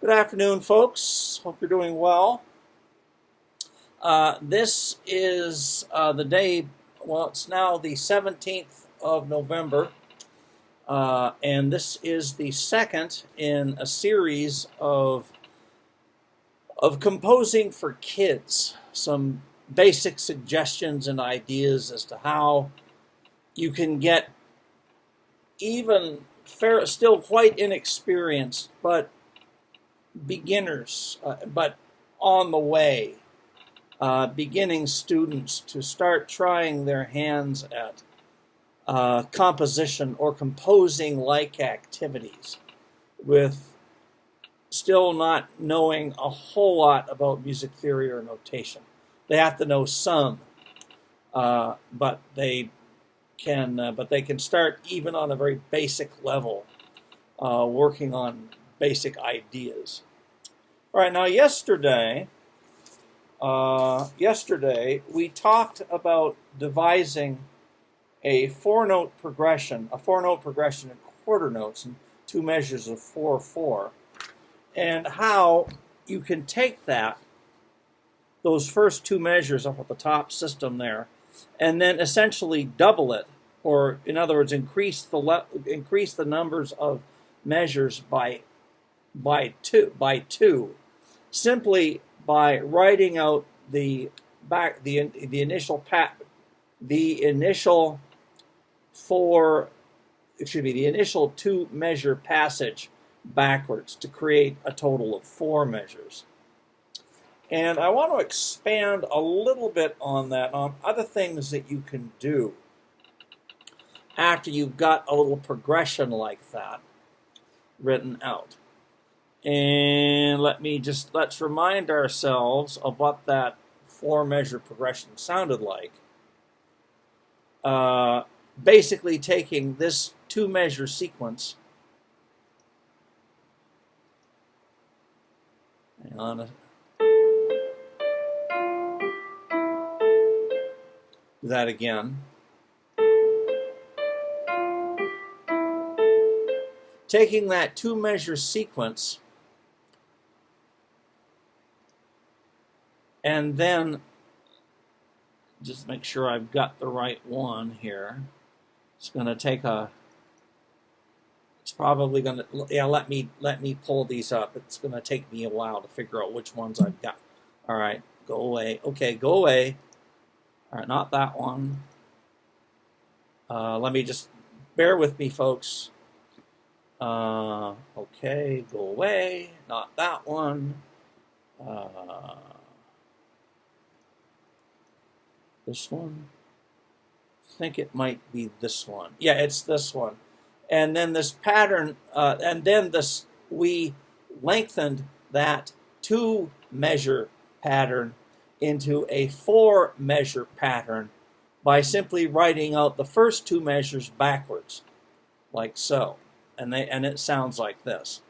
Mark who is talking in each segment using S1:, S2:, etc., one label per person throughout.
S1: Good afternoon, folks. Hope you're doing well. This is the day, well, it's now the 17th of November, and this is the second in a series of composing for kids. Some basic suggestions and ideas as to how you can get even still quite inexperienced, but beginners, but on the way, beginning students to start trying their hands at composition or composing-like activities with still not knowing a whole lot about music theory or notation. They have to know some, but they can start even on a very basic level, working on basic ideas. All right, now yesterday we talked about devising a four-note progression in quarter notes and two measures of 4/4, and how you can take those first two measures up at the top system there, and then essentially double it, or in other words, increase the numbers of measures by two, simply by writing out the initial two measure passage backwards to create a total of four measures. And I want to expand a little bit on that, on other things that you can do after you've got a little progression like that written out. And let's remind ourselves of what that four-measure progression sounded like. Basically taking this two-measure sequence. Hang on. Do that again. Taking that two-measure sequence and then just make sure I've got the right one here. It's probably going to, let me pull these up. It's going to take me a while to figure out which ones I've got. All right, go away. Okay, go away. All right, not that one. Let me just, bear with me, folks. Okay, go away. Not that one. This one? I think it might be this one. Yeah, it's this one. And then this pattern, we lengthened that two-measure pattern into a four-measure pattern by simply writing out the first two measures backwards, like so. And it sounds like this.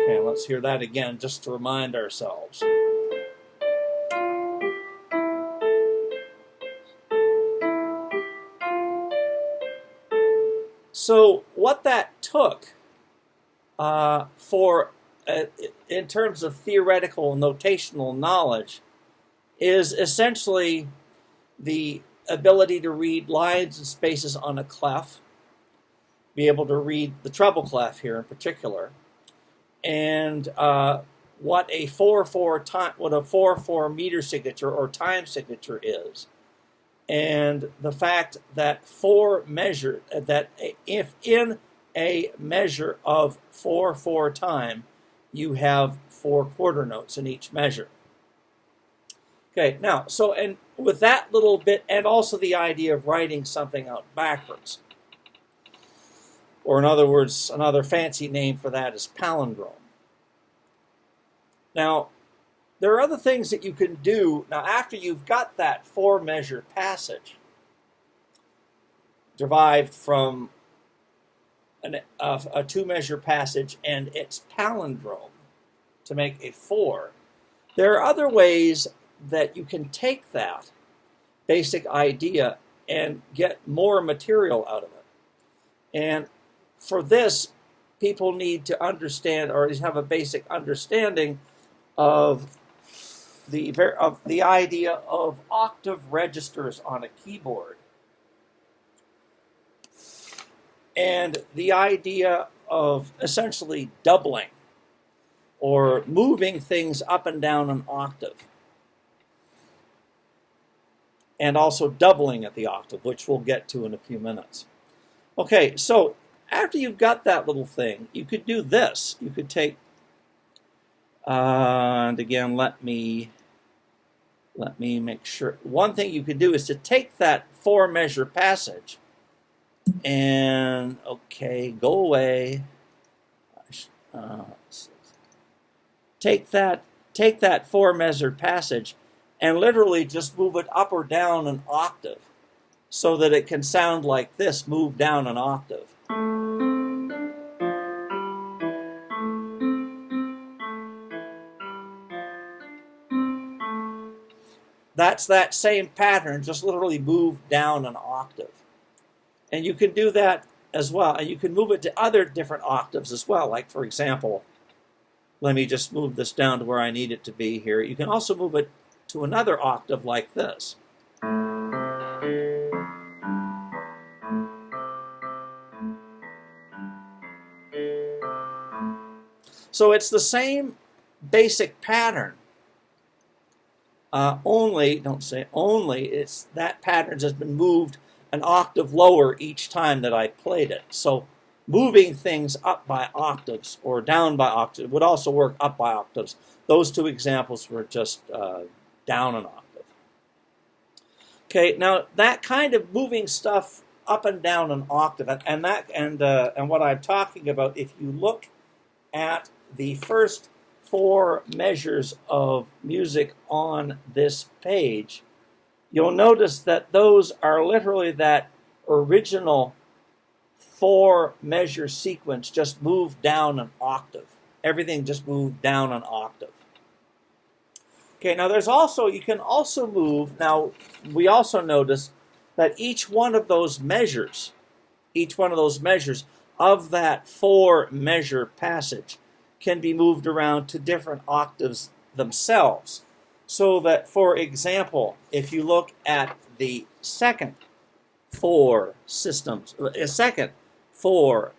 S1: Okay, let's hear that again just to remind ourselves. So what that took in terms of theoretical notational knowledge is essentially the ability to read lines and spaces on a clef, be able to read the treble clef here in particular, and what a 4/4 meter signature or time signature is, and the fact that if in a measure of 4/4 time, you have four quarter notes in each measure. Okay, now, and with that little bit, and also the idea of writing something out backwards, or in other words, another fancy name for that is palindrome. Now, there are other things that you can do. Now, after you've got that four-measure passage derived from a two-measure passage and its palindrome to make a four, there are other ways that you can take that basic idea and get more material out of it. And for this, people need to understand, or at least have a basic understanding of the idea of octave registers on a keyboard, and the idea of essentially doubling or moving things up and down an octave, and also doubling at the octave, which we'll get to in a few minutes. Okay, so after you've got that little thing, you could do this. You could take, and again, let me make sure. One thing you could do is to take that 4-measure passage and, okay, go away. Take that 4-measure passage and literally just move it up or down an octave so that it can sound like this, move down an octave. That's that same pattern, just literally moved down an octave. And you can do that as well. And you can move it to other different octaves as well. Like, for example, let me just move this down to where I need it to be here. You can also move it to another octave like this. So it's the same basic pattern. It's that pattern has been moved an octave lower each time that I played it. So moving things up by octaves or down by octaves would also work up by octaves. Those two examples were just down an octave. Okay, now that kind of moving stuff up and down an octave, and what I'm talking about, if you look at the first 4 measures of music on this page, you'll notice that those are literally that original 4-measure sequence just moved down an octave. Everything just moved down an octave. Okay, now you can also move, now we also notice that each one of those measures of that 4-measure passage can be moved around to different octaves themselves. So that, for example, if you look at the second 4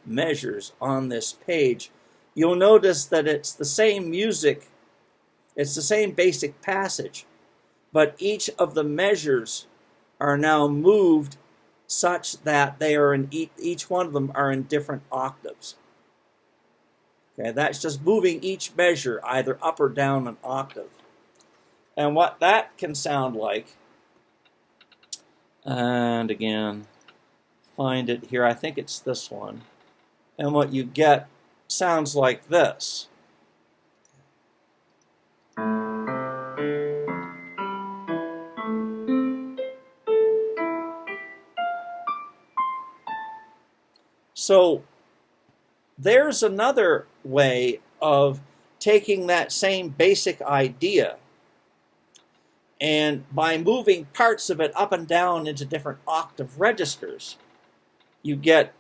S1: measures on this page, you'll notice that it's the same music, it's the same basic passage, but each of the measures are now moved such that they are in each one of them are in different octaves. Okay, that's just moving each measure either up or down an octave. And what that can sound like, and again, find it here, I think it's this one, and what you get sounds like this. So there's another way of taking that same basic idea, and by moving parts of it up and down into different octave registers, you get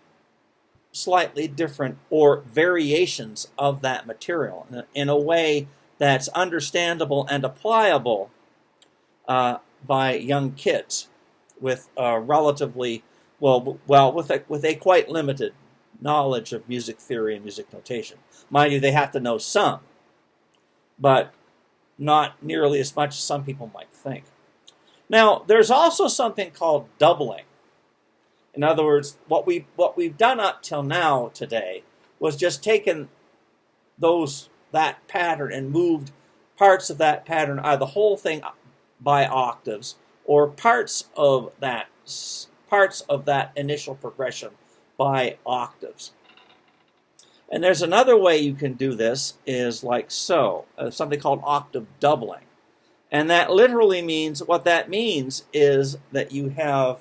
S1: slightly different or variations of that material in a way that's understandable and applicable by young kids with relatively with a quite limited knowledge of music theory and music notation. Mind you, they have to know some, but not nearly as much as some people might think. Now, there's also something called doubling. In other words, what we've done up till now today was just taken that pattern and moved parts of that pattern, either the whole thing by octaves or parts of that initial progression by octaves. And there's another way you can do this, is like so, something called octave doubling. And that literally means, what that means is that you have,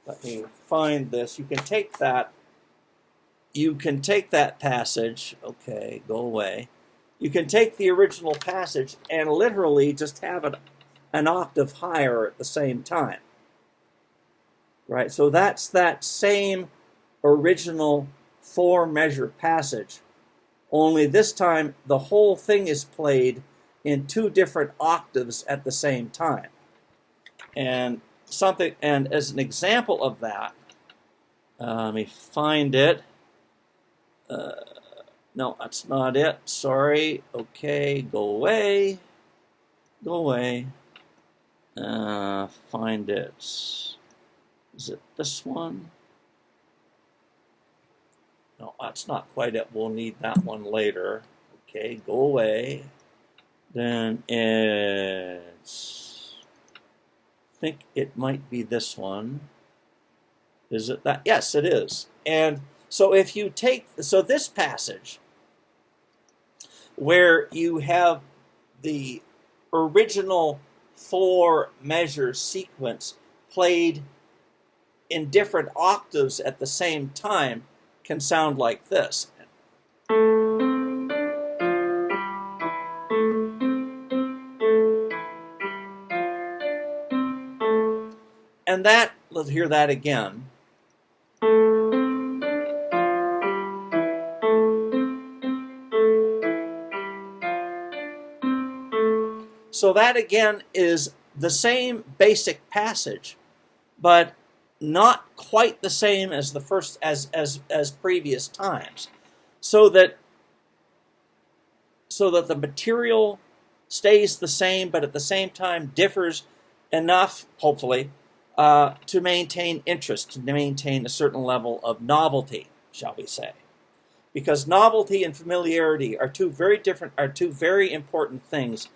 S1: let me find this, you can take that passage, okay, go away. You can take the original passage and literally just have it an octave higher at the same time. right? So that's that same original 4-measure passage, only this time the whole thing is played in 2 different octaves at the same time. And as an example of that, let me find it. No, that's not it. Sorry. Okay, go away. Go away. Find it. Is it this one? No, that's not quite it. We'll need that one later. Okay, go away. Then it's, I think it might be this one. Is it that? Yes, it is. And so if you take, so this passage where you have the original 4-measure sequence played in different octaves at the same time can sound like this. And that, let's hear that again. So that again is the same basic passage, but not quite the same as the first as previous times. So that the material stays the same, but at the same time differs enough, hopefully, to maintain interest, to maintain a certain level of novelty, shall we say. Because novelty and familiarity are two very important things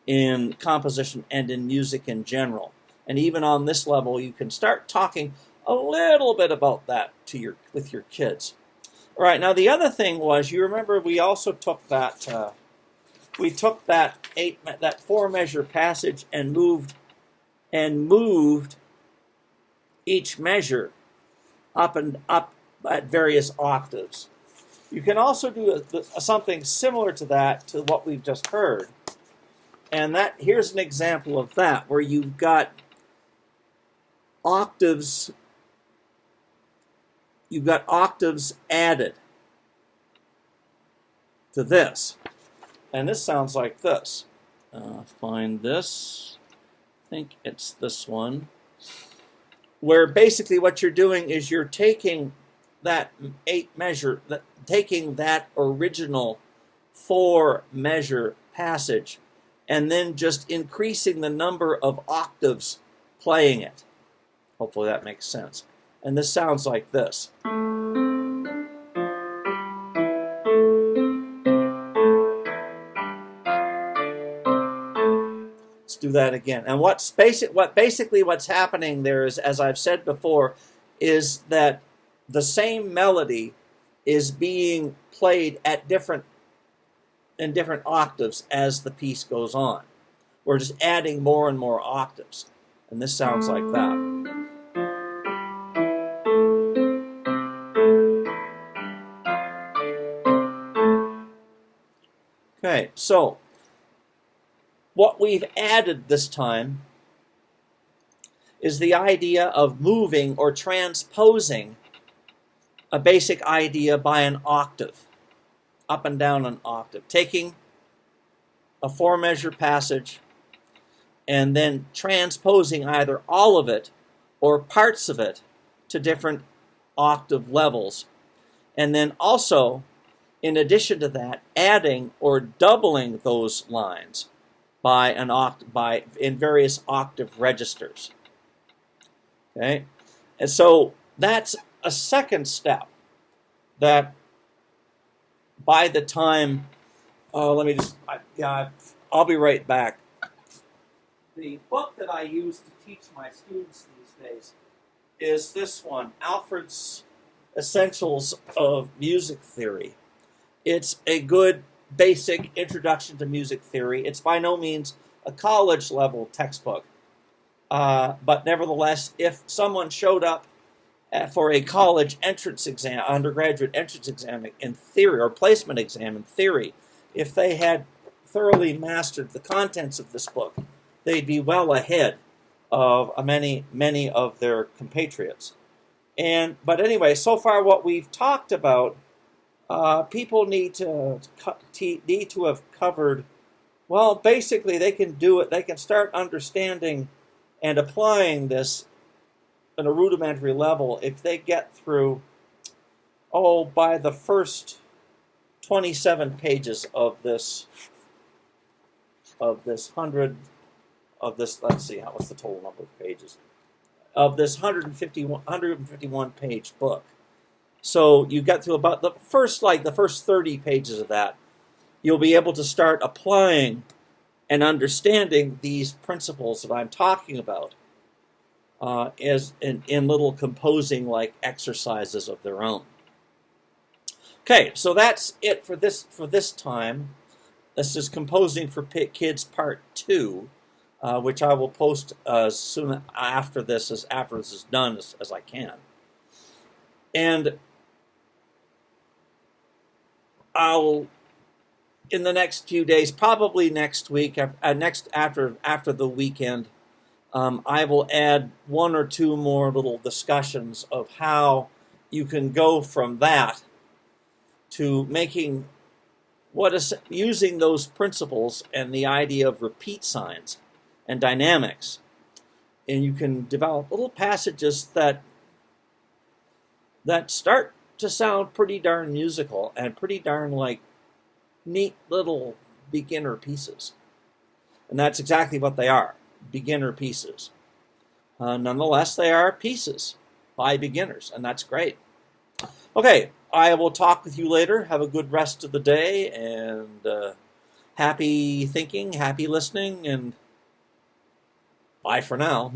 S1: in composition and in music in general. And even on this level, you can start talking a little bit about that with your kids. All right, now the other thing was, you remember we also took that that 4-measure passage and moved each measure up at various octaves. You can also do something similar to that, to what we've just heard. And here's an example of that, where you've got octaves added to this. And this sounds like this. Find this. I think it's this one. Where basically what you're doing is you're taking that 8-measure, taking that original 4-measure passage, and then just increasing the number of octaves playing it. Hopefully that makes sense. And this sounds like this. Let's do that again. And what's happening there is, as I've said before, is that the same melody is being played in different octaves as the piece goes on. We're just adding more and more octaves. And this sounds like that. Okay, so what we've added this time is the idea of moving or transposing a basic idea by an octave, up and down an octave, taking a 4-measure passage and then transposing either all of it or parts of it to different octave levels. And then also, in addition to that, adding or doubling those lines by in various octave registers. Okay? And so that's a second step that by the time, I'll be right back. The book that I use to teach my students these days is this one, Alfred's Essentials of Music Theory. It's a good basic introduction to music theory. It's by no means a college-level textbook. But nevertheless, if someone showed up for a college entrance exam, undergraduate entrance exam in theory, or placement exam in theory, if they had thoroughly mastered the contents of this book, they'd be well ahead of many of their compatriots. But anyway, so far what we've talked about, people need to have covered. Well, basically, they can do it. They can start understanding and applying this at a rudimentary level if they get through, by the first 27 pages of this let's see, what's the total number of pages of this 151 page book. So you get through about the first 30 pages of that, you'll be able to start applying and understanding these principles that I'm talking about as in little composing like exercises of their own. Okay, so that's it for this time. This is Composing for Kids Part 2, which I will post as soon after this is done as I can. And I'll, in the next few days, probably next week, after the weekend, I will add one or two more little discussions of how you can go from that to making using those principles and the idea of repeat signs and dynamics, and you can develop little passages that start to sound pretty darn musical and pretty darn like neat little beginner pieces. And that's exactly what they are, beginner pieces. Nonetheless, they are pieces by beginners, and that's great. Okay, I will talk with you later. Have a good rest of the day, and happy thinking, happy listening, and bye for now.